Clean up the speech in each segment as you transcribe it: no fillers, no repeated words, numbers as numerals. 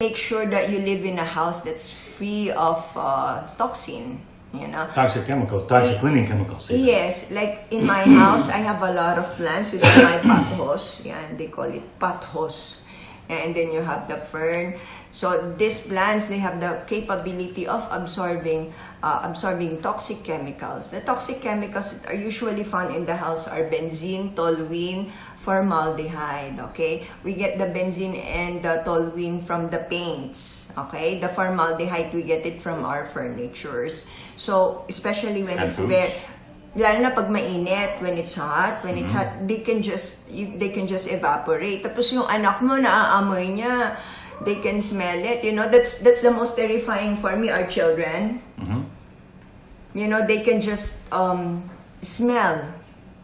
make sure that you live in a house that's free of toxin, you know. Toxic chemicals, toxic cleaning chemicals. Yes, like in my house, I have a lot of plants. It's my pothos. Yeah, they call it pothos. And then you have the fern. So these plants, they have the capability of absorbing toxic chemicals. The toxic chemicals that are usually found in the house are benzene, toluene, formaldehyde. Okay, we get the benzene and the toluene from the paints. Okay, the formaldehyde, we get it from our furnitures. So especially when it's very, lalo na pag mainit, when it's hot, they can just evaporate. Tapos yung anak mo, naaamoy niya, they can smell it. You know, that's the most terrifying for me, our children. You know, they can just smell.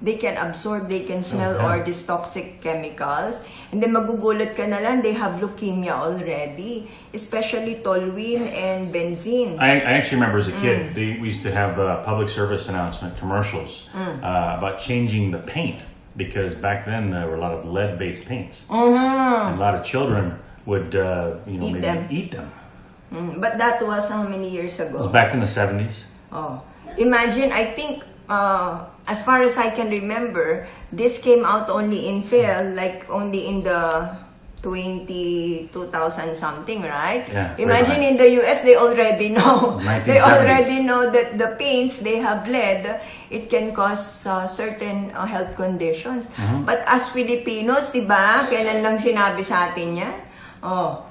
They can absorb, they can smell all these toxic chemicals. And then magugulat ka na lang, they have leukemia already. Especially toluene and benzene. I actually remember as a kid, we used to have public service announcement commercials about changing the paint. Because back then there were a lot of lead-based paints. And a lot of children would eat them. But that was how many years ago? It was back in the 70s. Oh, imagine, I think, as far as I can remember, this came out only in film, like only in the 2000 something, right? Yeah, imagine in the US, they already know. 1970s. They already know that the paints, they have lead. It can cause certain health conditions. But as Filipinos, diba, kailan lang sinabi sa atin yan? Oh.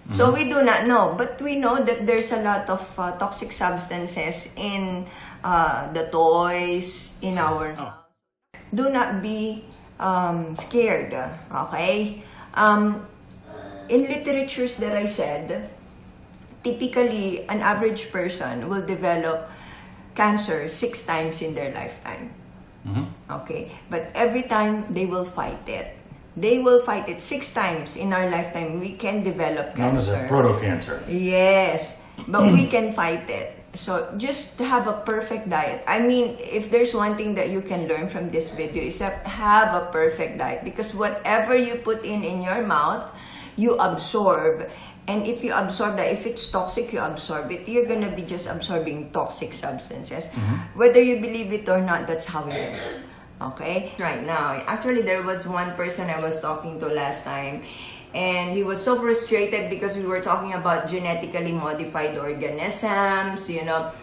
So we do not know, but we know that there's a lot of toxic substances in the toys, in our house. Do not be scared, okay? In literatures that I said, typically an average person will develop cancer 6 times in their lifetime. Okay, but every time they will fight it. They will fight it 6 times in our lifetime. We can develop cancer. Known as a proto-cancer. Yes, but we can fight it. So just have a perfect diet. I mean, if there's one thing that you can learn from this video is that have a perfect diet. Because whatever you put in your mouth, you absorb. And if you absorb that, if it's toxic, you absorb it. You're going to be just absorbing toxic substances. Whether you believe it or not, that's how it is. Okay? Right now, actually, there was one person I was talking to last time. And he was so frustrated because we were talking about genetically modified organisms, you know.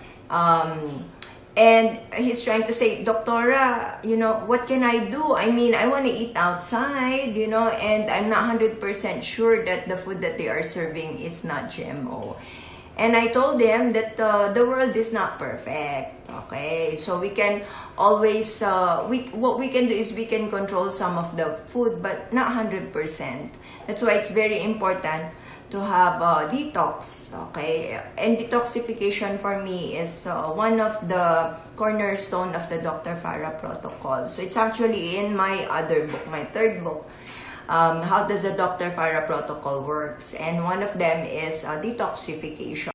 And he's trying to say, Doctora, you know, what can I do? I mean, I want to eat outside, you know, and I'm not 100% sure that the food that they are serving is not GMO. And I told them that the world is not perfect, okay? So we can always, what we can do is we can control some of the food, but not 100%. That's why it's very important to have detox, okay? And detoxification for me is one of the cornerstone of the Dr. Farrah protocol. So it's actually in my other book, my 3rd book, how does the Dr. Farrah protocol works? And one of them is detoxification.